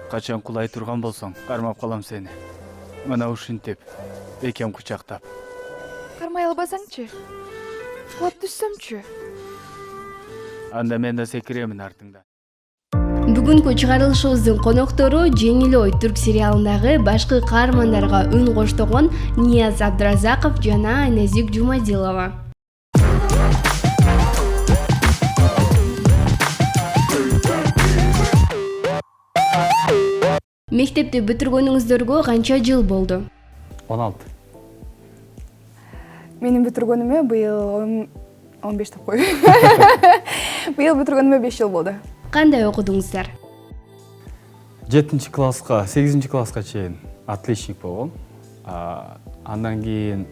Качан кулай турган болсоң, кармап калам сени. Мына ушинтип, экем кучактап. Кармай албасаңчы? Кулап түссөмчү? Анда мен да секиремин артыңда. Бүгүнкү чыгарылышыбыздын коноктору Жеңил ой түрк сериалындагы башкы каармандарга үн коштогон Нияз Абдыразаков жана Айназик Жумадилова. Мектепти бүтүргөнүңүздөргө канча жыл болду? 16. Менин бүтүргөнүмө быйыл 15 деп кой. Быйыл бүтүргөнүмө 5 жыл болду. Кандай окудуңуздар? 7 класска, 8 класска чейин отличник болгом. Андан кийин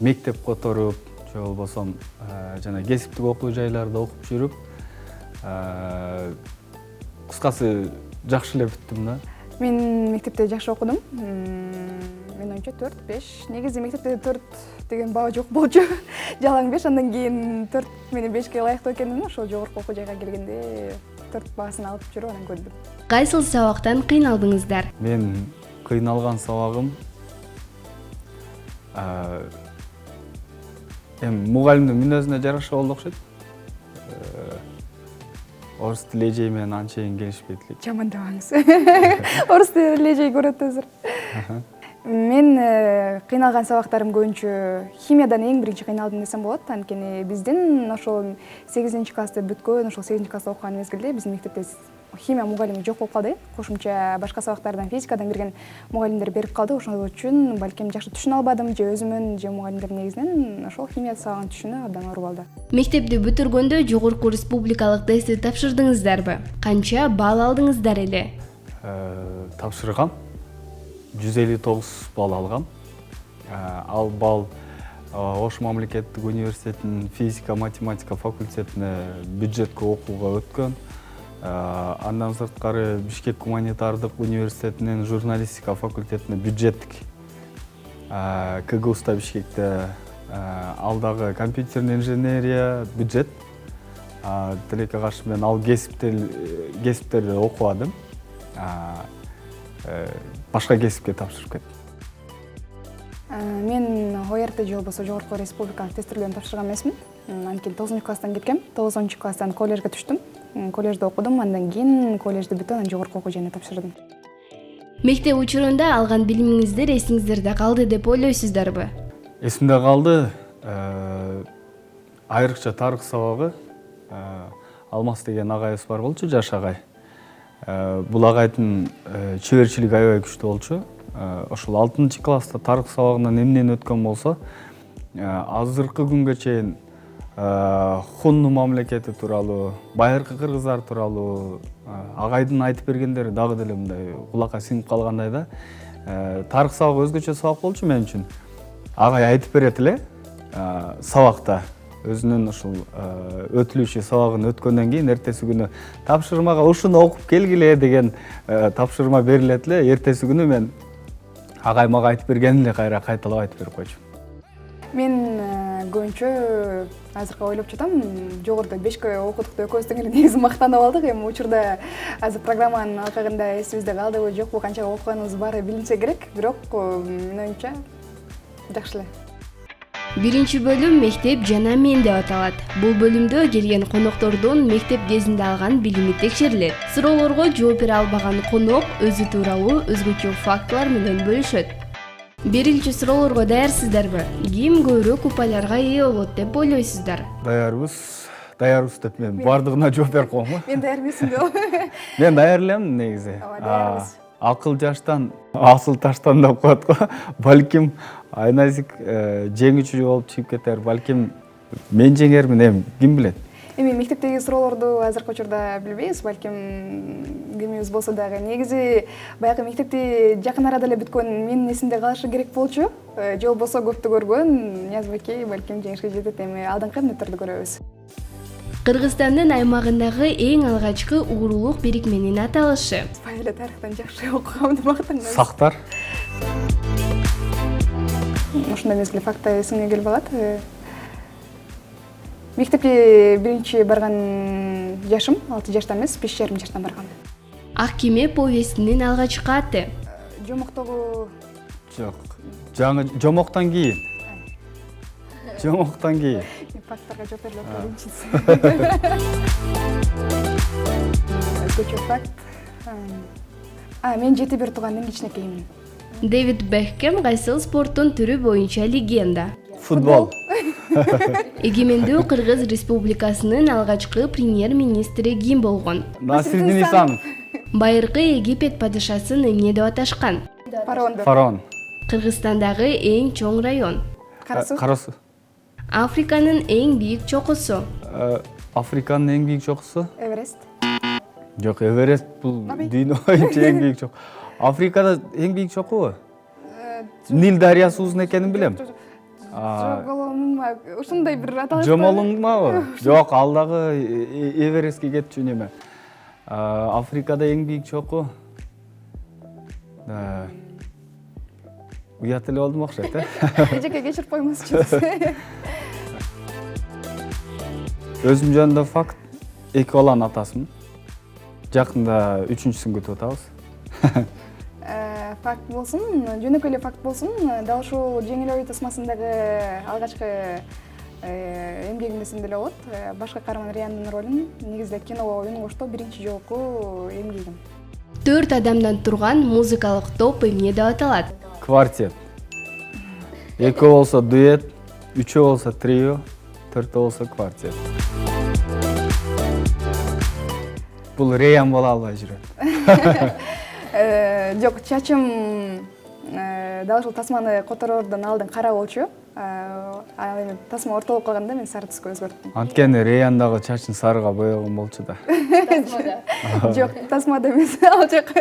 мектеп которуп, же болбосо жана кесиптик окуу жайларда окуп жүрүп, кыскасы жакшы эле бүттүм да. Мен мектепте жакшы окудум. Мен оюмча 4-5. Негизи мектепте 4 деген баа жок болчу. Жалаң 5, андан кийин 4 менен 5ке ылайыктуу экенмин. Ошол жогорку окуу жайга келгенде 4 баасын алып жүрүп анан көрдүм. Кайсыл сабактан кыйналдыңыздар? Мен кыйналган сабагым мугалимдин мүнөзүнө жараша болду окшойт. Орус тили эжей менен анчейин келишпейт элек. Жамандабаңыз. Орус тили эжей көрөт азыр. Мен кыйналган сабактарым көбүнчө химиядан эң биринчи кыйналдым десем болот. Анткени биздин ошол 8 классты бүткөн, ошол 8 класста окуган мезгилде биздин мектепте химия мугалими жок болуп калды. Кошумча башка сабактардан, физикадан кирген мугалимдер берип калды. Ошол үчүн балким жакшы түшүнө албадым, же өзүмөн, же мугалимдердин негизинен ошол химия сабагын түшүнүү абдан оор болду. Мектепти бүтүргөндө жогорку республикалык тестти тапшырдыңыздарбы? Канча балл алдыңыздар эле? Тапшыргам. 159 балл алгам. Ал балл Ош мамлекеттик университетинин физика математика факультетине бюджетке окууга өткөн. Андан сырткары Бишкек гуманитардык университетинин журналистика факультетине бюджеттик. КГУста Бишкекте алдагы компьютерный инженерия бюджет. Тилекке каршы мен ал кесиптерди окубадым. Башка кесипке тапшырып кеттим. Мен ОРТ же болбосо жогорку республикалык тесттерден тапшырган эмесмин. Анткени 9 класстан кеткем. 9 класстан коллежге түштүм. Коллежде окудум, андан кийин коллежди бүтүп, анан жогорку окуу жайына тапшырдым. Мектеп учурунда алган билимиңиздер эсиңиздерде калды деп ойлойсуздарбы? Эсимде калды. Айрыкча тарых сабагы. Алмаз деген агайыбыз бар болчу, жаш агай. Бул агайдын чеберчилиги аябай күчтүү болчу. Ошол 6 класста тарых сабагынан эмнени өткөн болсо, азыркы күнгө чейин Хунну мамлекети тууралуу, байыркы кыргыздар тууралуу агайдын айтып бергендери дагы деле мындай кулакка сиңип калгандай да. Тарых сабагы өзгөчө сабак болчу мен үчүн. Агай айтып берет эле сабакта. Өзүнүн ушул өтүлүшү сабагын өткөндөн кийин эртеси күнү тапшырмага ушуну окуп келгиле деген тапшырма берилет эле. Эртеси күнү мен агай мага айтып бергенин эле кайталап айтып берип койчумун. Мен көбүнчө азыркы ойлоп жатам, жогоруда 5ке окудук деп экөөбүз тең эле негизи мактанып алдык. Эми учурда азыр программанын алкагында эсибизде калдыбы, жокпу, канча окуганыбыз баары билинсе керек, бирок менин оюмча жакшы эле. Биринчи бөлүм мектеп жана мен деп аталат. Бул бөлүмдө келген коноктордун мектеп кезинде алган билими текшерилет. Суроолорго жооп бере албаган конок өзү тууралуу өзгөчө фактылар менен бөлүшөт. Биринчи суроолорго даярсыздарбы? Ким көбүрөөк упайларга ээ болот деп ойлойсуздар? Даярбыз деп мен бардыгына жооп берип коем. Мен даяр эмесмин деп. Мен даяр элем негизи. Даярбыз. Акыл жаштан, асыл таштан деп коет го. Балким Айназик жеңүүчү болуп чыгып кетер, балким мен жеңермин, эми ким билет. Эми мектептеги суроолорду азыркы учурда билбейбиз, балким кимибиз болсо дагы. Негизи баягы мектепти жакын арада эле бүткөн менин эсимде калышы керек болчу. Же болбосо көптү көргөн Ниязбекей балким жеңишке жетет, эми алдыңкы эмнеттерди көрөбүз. Кыргызстандын аймагындагы эң алгачкы уурулук бирикменин аталышы. Бай эле тарыхтан жакшы окугам деп мактанам. Сактар. Ушундай мезгилде факт эсиңе келип алат. Мектепке биринчи барган жашым 6 жаштан эмес, 5,5 жаштан баргам. Ак кеме повестинин алгачкы аты. Жомоктогу Жок. Жаңы жомоктон кийин. Жомоктон кийин. факттарга жооп берилип атат өзгөчө факт. Мен 7-1 туугандын кичинекеймин. Дэвид Бекхэм кайсыл спорттун түрү боюнча легенда? Футбол. Эгемендүү Кыргыз Республикасынын алгачкы премьер-министри ким болгон? Насирдин Исанов. Байыркы Египет падышасын эмне деп аташкан? Фараон. Кыргызстандагы эң чоң район. Кара суу. Африканын эң бийик чокусу. Африканын эң бийик чокусу? Эверест. Жок, Эверест бул дүйнө боюнча эң бийик чоку. Африкада эң бийик чокубу? Нил дарыясы узун экенин билем. Ушундай бир аталыш. Жомолуңмабы? Жок, ал дагы Эверестке кетчү неме. Африкада эң бийик чоку. Уят эле болдум окшойт, Эжеке кечирип коймосчу. Өзүм жөнүндө факт, 2 баланын атасымын. Жакында 3-үчүсүн күтүп атабыз. Факт болсун, жөнөкөй эле факт болсун, дал ушул жеңил ой тасмасындагы алгачкы эмгегимдесин деле болот. Башкы каарман Риянын ролун негизде киного оюн коштоо биринчи жолку эмгегим. 4 адамдан турган музыкалык топ эмне деп аталат? Квартет. 2 болсо дуэт, 3 болсо трио, 4 болсо квартет. Бул Рейян боло албай жүрөт. Жок, чачым дал ушул тасманы котороордон алдын кара болчу. Ал эми тасма ортолуп калганда мен сары түскө өзгөрттүм. Анткени Рейяндагы чачын сарыга боёгон болчу да. Жок, тасмада эмес, ал жак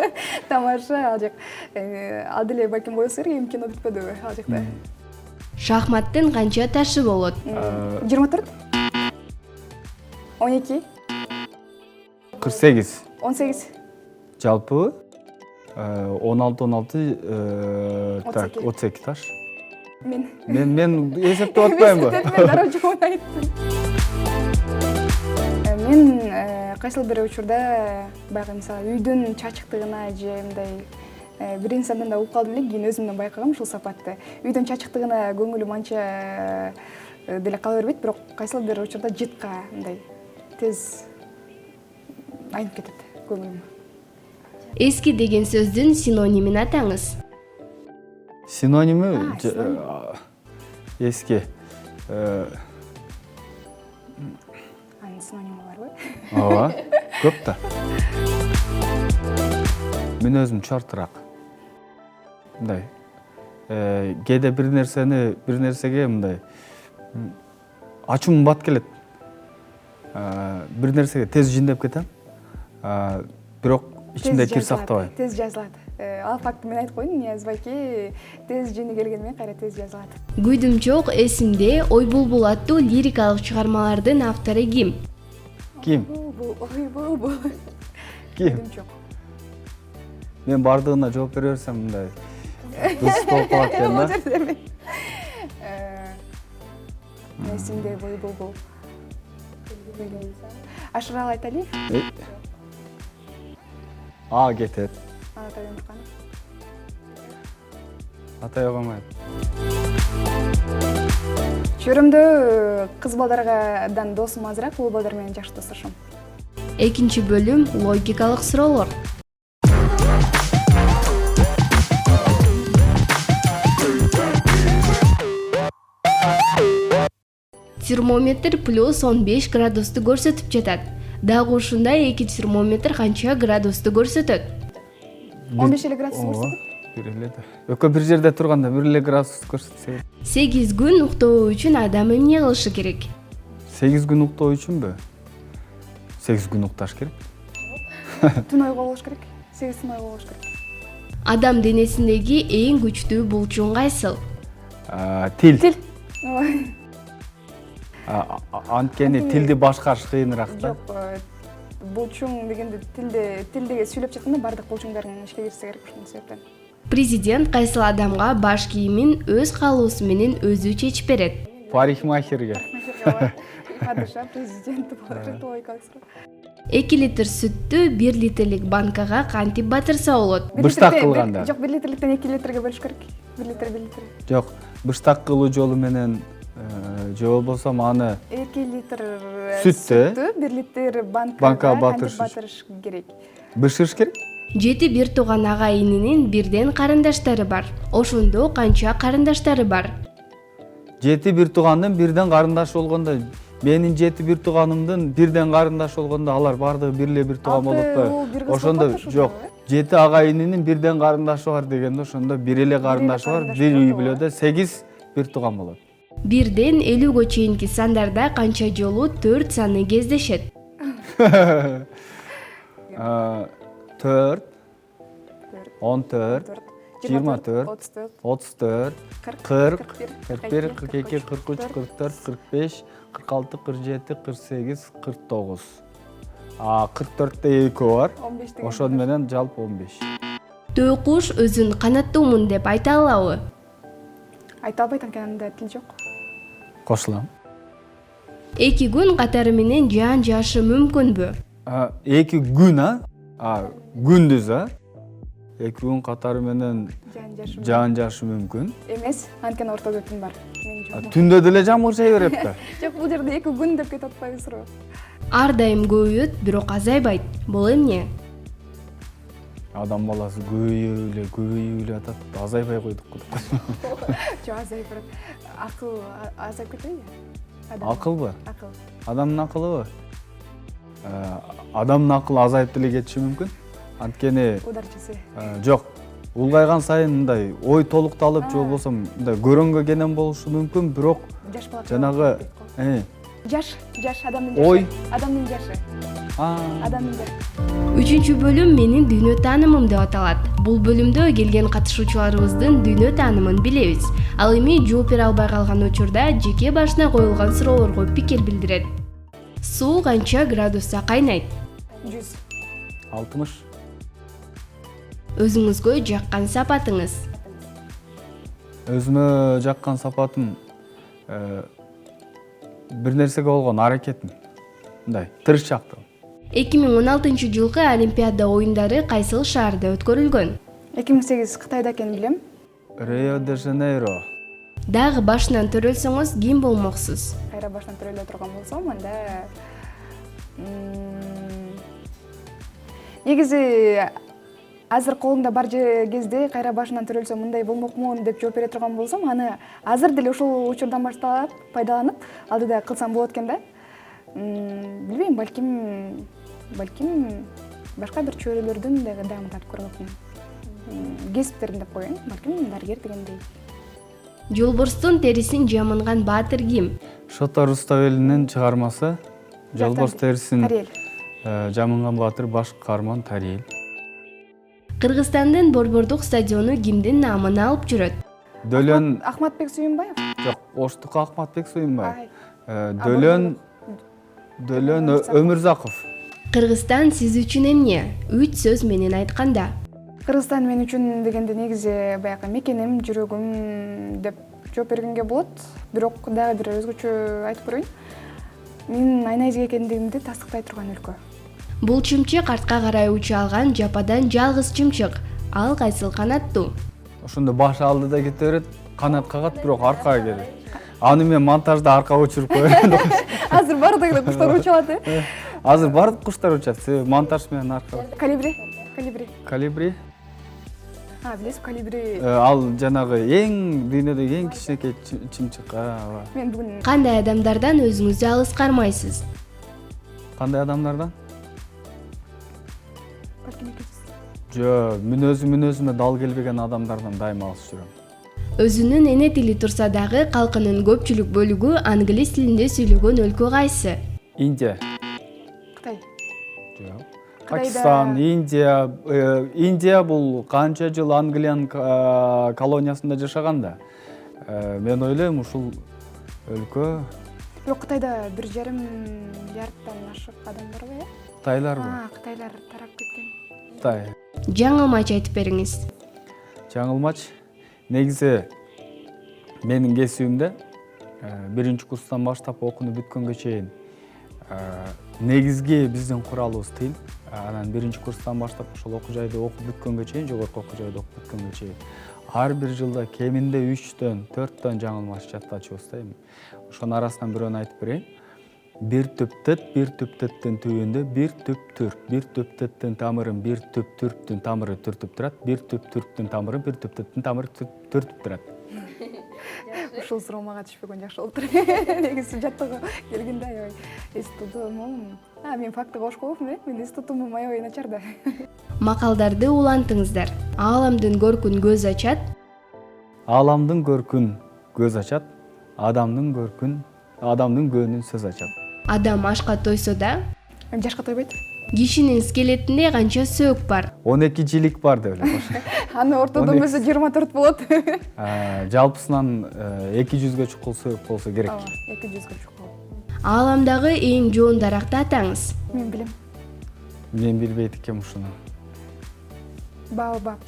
тамаша, ал жак. Ал деле балким боесу керек, эми кино бүтпөдүбү ал жакта. Шахматтын канча ташы болот? 24, 12, 48. 18, Жалпы 16 так, 32 таш. Мен эсептеп атпаймбы? Мен дароо жооп айттым. Мен кайсыл бир учурда баягы мисалы үйдүн чачыктыгына же мындай бир инсандан да угуп калдым эле, кийин өзүмдөн байкагам ушул сапатты. Үйдүн чачыктыгына көңүлүм анча деле кала бербейт, бирок кайсыл бир учурда жытка мындай тез айнып кетет көңүлүм. Эски деген сөздүн синонимин атаңыз. Синоними эски. Анын синонимы барбы? Ооба, көп да. Мен өзүм чортураак. Мындай. Кээде бир нерсеге мындай ачуум бат келет. Бир нерсеге тез жиндеп кетем. Бирок ичимде кир сактабайм. Тез жазылат. Ал фактты мен айтып коеюн, Нияз байке тез жини келгенмен кайра тез жазылат. Гүйдүмчок эсимде Ой булбул аттуу лирикалык чыгармалардын автору ким? Ким? Ой. Ким? Мен бардыгына жооп бере берсем мындай дұрыс болуп калат экен да. Эсимде Ой булбул. Ашырал Айталиев. Кетет. Атай огомайт. Чөрөмдө кыз балдардан досум азыраак, уул балдар менен жакшы достошом. Экинчи бөлүм логикалык суроолор. Термометр плюс 15 градусту көрсөтүп жатат. Дагы ушундай эки термометр канча градусту көрсөтөт? 15 градус көрсөтөт. Бир эле да. Экөө бир жерде турганда бир эле градус көрсөтсө. 8 күн уктоо үчүн адам эмне кылышы керек? 8 күн уктоо үчүнбү? 8 күн укташ керек. Түн ойго болуш керек. 8 түн ойго болуш керек. Адам денесиндеги эң күчтүү булчуң кайсыл? Тил. Ой. Анткени тилди башкарыш кыйыныраак да. Жок, булчуң дегенде тилдеги сүйлөп жатканда бардык булчуңдардын ишке кирсе керек ошол себептен. Президент кайсыл адамга баш кийимин өз каалоосу менен өзү чечип берет? Парикмахерге. падыша президенти болот, риторикалык суроо. 2 литр сүттү 1 литрлик банкага кантип батырса болот? Быштак кылганда. Жок, 1 литрликтен 2 литрге бөлүш керек. 1 литр. Жок, быштак кылуу жолу менен же болбосо аны 2 литр сүттү 1 литр банкага батырыш батырыш керек. бышырыш керек. Жети бир тууган ага ининин бирден карындаштары бар. Ошондо канча карындаштары бар? 7 бир туугандын бирден карындашы болгондо, менин 7 бир тууганымдын бирден карындашы болгондо алар баардыгы бир эле бир тууган болот го. Ошондо жок, 7 ага ининин бирден карындашы бар дегенде ошондо бир эле карындашы бар, бир үй бүлөдө 8 бир тууган болот. Бирден 50ге чейинки сандарда канча жолу 4 саны кездешет? 4, 14, 24, 34, 40, 41, 42, 43, 44, 45, 46, 47, 48, 49. 44те 2 бар. Ошон менен жалпы 15. Төө куш өзүн канаттуумун деп айта алабы? Айта албайт, анткени анда тил жок. Кошулам. 2 күн катары менен жаан жаашы мүмкүнбү? 2 күн, күндүз, 2 күн катары менен жаан жаашы мүмкүн. Эмес, анткени ортодо түн бар. Түндө деле жамгыр жай берет да. Жок, бул жерде 2 күн деп кетип атпайбызбы? Ар дайым көбөйөт, бирок азайбайт. Бул эмне? Адам баласы көбөйүп эле атат, азайбай койдук го деп. Жок, азайып барат. Акыл азайып кетпейби? Акылбы? Акыл. Адамдын акылыбы? Адамдын акылы азайып деле кетиши мүмкүн. Анткени Ударчысы. жок, улгайган сайын мындай ой толукталып, же болбосо мындай көрөнгө кенен болушу мүмкүн, бирок Жаш бала. жанагы Жаш адамдын жашы. ой Адамдын жашы. Адамдын жашы. 3-бөлүм менин дүйнө таанымым деп аталат. Бул бөлүмдө келген катышуучуларыбыздын дүйнө таанымын билебиз. Ал эми жооп бере албай калган учурда жеке башына коюлган суроолорго пикир билдирет. Суу канча градуста кайнайт? 100. 60. Өзүңүзгө жаккан сапатыңыз? Өзүмө жаккан сапатым бир нерсеге болгон аракетим. Мындай, тырышчаактыгым. 2016 жылкы Олимпиада оюндары кайсыл шаарда өткөрүлгөн? 2008 Кытайда экенин билем. Рио де Жанейро. Дагы башынан төрөлсөңүз ким болмоксуз? Кайра башынан төрөлө турган болсом, анда негизи азыр колуңда бар кезде кайра башынан төрөлсөм мындай болмокмун деп жооп бере турган болсом, аны азыр деле ушул учурдан баштап пайдаланып, алдыда кылсам болот экен да. Билбейм, балким башка бир чөйрөлөрдүн дагы дамытып көрмөкмүн. Кесиптерин деп коеюн, балким дарыгер дегендей. Жолборстун терисин жамынган баатыр ким? Шота Руставелинин чыгармасы. Жолборс терисин Тариэл. жамынган баатыр баш каарман Тариэл. Кыргызстандын борбордук стадиону кимдин наамына алып жүрөт? Дөлөн Ахматбек Сүйүнбаев. жок, Оштук Ахматбек Сүйүнбаев. Ай. Дөлөн Өмүрзаков. Кыргызстан сиз үчүн эмне? 3 сөз менен айтканда. Кыргызстан мен үчүн дегенде негизи баягы мекеним, жүрөгүм деп жооп бергенге болот. Бирок дагы бир өзгөчө айтып көрөйүн. Мен айнайыз экендигимди тастыктай турган өлкө. Бул чымчык артка карай уча алган жападан жалгыз чымчык. Ал кайсыл канаттуу? Ошондо баш алдыда кете берет, канат кагат, бирок аркага келет. Аны мен монтажда аркага учуруп коём. Азыр баардыгы куштар учалат, Азыр бардык куштар учат, монтаж менен аркага. Калибри. Калибри. Билесиз, калибри. Ал жанагы эң дүйнөдөгү эң кичинекей чымчык. Мен бүгүн Кандай адамдардан өзүңүздү алыс кармайсыз? Кандай адамдардан? балким экенсиз. Жо, мен өзүмө дал келбеген адамдардан дайыма алыс жүрөм. Өзүнүн эне тили турса дагы калкынын көпчүлүк бөлүгү англис тилинде сүйлөгөн өлкө кайсы? Индия. Кытай. Жок. Кытайда- Пакистан, Индия. Индия бул канча жыл Англиянын колониясында жашаган да. Мен ойлойм ушул өлкө Бирок Кытайда 1,5 миллиарддан ашык адам барбы, Кытайларбы? Кытайлар тарап кеткен. Кытай. Жаңылмач айтып бериңиз. Жаңылмач. Негизи менин кесибимде биринчи курстан баштап окууну бүткөнгө чейин негизги биздин куралыбыз тил. Анан биринчи курстан баштап ошол окуу жайды окуп бүткөнгө чейин, жогорку окуу жайды окуп бүткөнгө чейин ар бир жылда кеминде 3-төн 4төн жаңылмаш жаттачубыз да эми. Ошонун арасынан бирөөнү айтып берейин. Bir tüp tıt, bir tüp tıttın tüyünde, bir tüp türk. Bir tüp tıttın tamırın, bir tüp türktün tamırı türtüp durat. Bir tüp türktün tamırı, bir tüp tıttın tamırı türtüp durat. Ушул суроо мага түшпөгөн жакшы болуптур. Негизи жаттоого келгенде аябай эс тутумум. Мен фактыга ош коопмун, мен эс тутумум аябай начар да. Макалдарды улантыңыздар. Ааламдын көркүн көз ачат. Ааламдын көркүн көз ачат, адамдын көөнүн сөз ачат. Адам ашка тойсо да, Жашка тойбойт. кишинин скелетинде канча сөөк бар? 12 жилик бар деп элем. Аны ортодон өзү 24 болот. Жалпысынан 200-ге чукул сөөк болсо керек. 200-ге чукул. Ааламдагы эң жоон даракты атаңыз. Мен билем. Мен билбейт экем ушуну. Баобаб.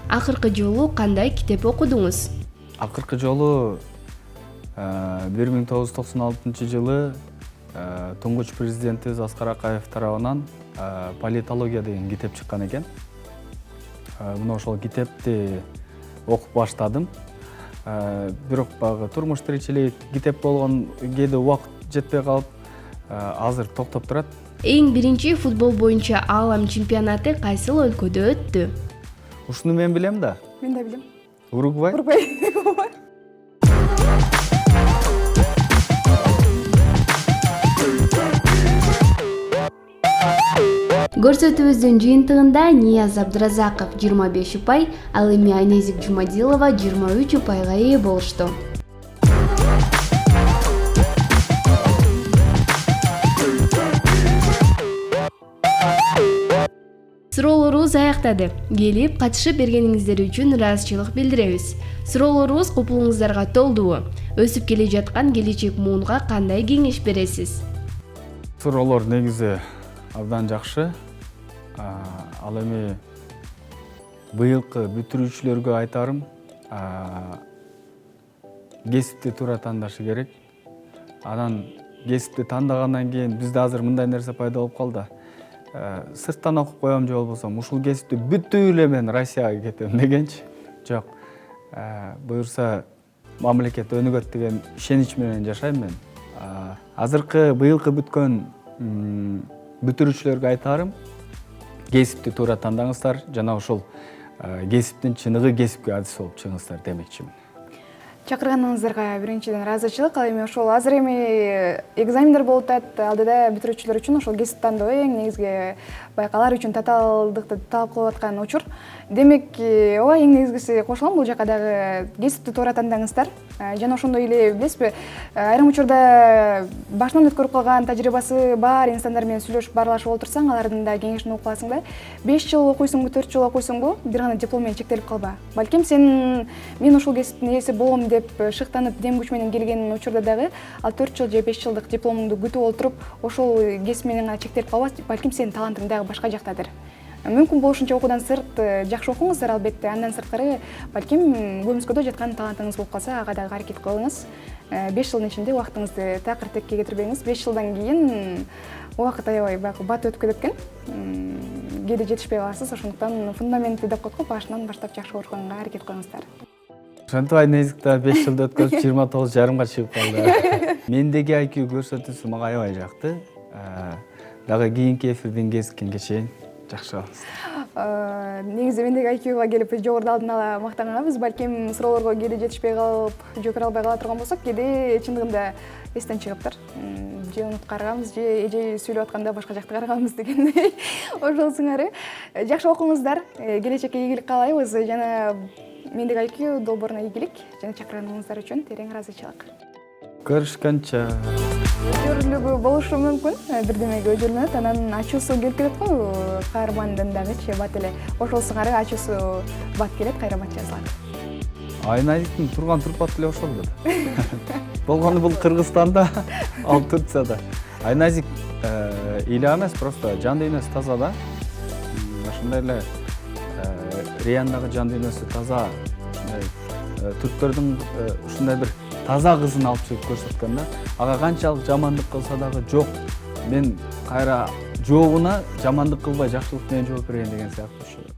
Акыркы жолу кандай китеп окудуңуз? Акыркы жолу 1996 жылы туңгуч президентибиз Аскар Акаев тарабынан политология деген китеп чыккан экен. Мына ошол китепти окуп баштадым. Бирок багы турмуш тиричилик китеп болгон кээде убакыт жетпей калып, азыр токтоп турат. Эң биринчи футбол боюнча аалам чемпионаты кайсыл өлкөдө өттү? Ушуну мен билем да. Мен да билем. Уругвай. Көрсөтүүбүздүн жыйынтыгында Нияз Абдыразаков 25 упай, ал эми Айнезик Жумадилова 23 упайга ээ болушту. Суроолорубуз аяктады. Келип катышып бергениңиздер үчүн ыраазычылык билдиребиз. Суроолорубуз купулуңуздарга толдубу? Өсүп келе жаткан келечек муунга кандай кеңеш бересиз? Суроолор негизи абдан жакшы. Ал эми быйылкы бүтүрүүчүлөргө айтарым, кесипти туура тандашы керек. Анан кесипти тандагандан кийин бизде азыр мындай нерсе пайда болуп калды. Сырттан окуп коем же болбосом, ушул кесипти бүтүп эле мен Россияга кетем дегенчи. Жок. Буюрса мамлекет өнүгөт деген ишенич менен жашайм мен. Азыркы быйылкы бүткөн бүтүрүүчүлөргө айтарым, кесипти туура тандаңыздар, жана ушул кесиптин чыныгы кесипке адис болуп чыгыңыздар демекчимин. Чакырганыңыздарга биринчиден ыраазычылык, ал эми ошол азыр эми экзамендер болуп атат, алдыда бүтүрүүчүлөр үчүн ошол кесип тандоо эң негизги байкалар үчүн татаалдыкты талап кылып аткан учур. Демек, ооба эң негизгиси кошулам, бул жака дагы кесипти туура тандаңыздар. Жана ошондой эле билесизби, айрым учурда башынан өткөрүп калган тажрыйбасы бар инсандар менен сүйлөшүп баарлашып отурсаң, алардын да кеңешин угуп каласың да. 5 жыл окуйсуңбу, 4 жыл окуйсуңбу, бир гана диплом менен чектелип калба. Балким мен ошол кесиптин ээси болом деп шыктанып дем күч менен келген учурда дагы ал 4 жыл же 5 жылдык дипломуңду күтүп отуруп, ошол кесип менен гана чектелип калба, балким сенин талантың дагы башка жактадыр. Мүмкүн болушунча окуудан сырт жакшы окуңуздар албетте, андан сырткары балким көмүскөдө жаткан талантыңыз болуп калса, ага дагы аракет кылыңыз. 5 жылдын ичинде убактыңызды такыр текке кетирбеңиз. 5 жылдан кийин убакыт аябай бат өтүп кетет экен. Кээде жетишпей каласыз, ошондуктан фундаментти деп коет го, башынан баштап жакшы окушганга аракет кылыңыздар. Ошентип Айнезикте 5 жылда өткөрүп 29,5 чыгып калды. Мендеги IQ көрсөтүүсү мага аябай жакты. Дагы кийинки эфирдин кезиккенге чейин жакшы калыңыздар. Негизи мендеги IQ-га келип жогоруда алдын ала мактанганбыз. Балким суроолорго кээде жетишпей калып, жооп албай кала турган болсок, кээде чындыгында эстен чыгыптыр. Же унутуп караганбыз, же эже сүйлөп атканда башка жакты караганбыз дегендей. Ошол сыңары. Жакшы окуңуздар, келечекке ийгилик каалайбыз жана мендеги IQ долбооруна ийгилик жана чакырганыңыздар үчүн терең ыраазычылык. Көрүшкөнчө. Өжөрлүгү болушу мүмкүн, бирдемеге өжөрлөнөт, анан ачуусу келип келет го, каармандын дагычы бат эле. Ошол сыңары ачуусу бат келет, кайра бат жазылат. Айназиктин турган турпаты эле ошол да. Болгону бул Кыргызстанда, ал Турцияда. Айназик ыйлап эмес, просто жан дүйнөсү таза да. Ошондой эле Рияндагы жан дүйнөсү таза. Түрктөрдүн ушундай бир таза кызын алып чыгып көрсөткөн да. Ага канчалык жамандык кылса дагы жок. Мен кайра жообуна жамандык кылбай жакшылык менен жооп берейин деген сыяктуу.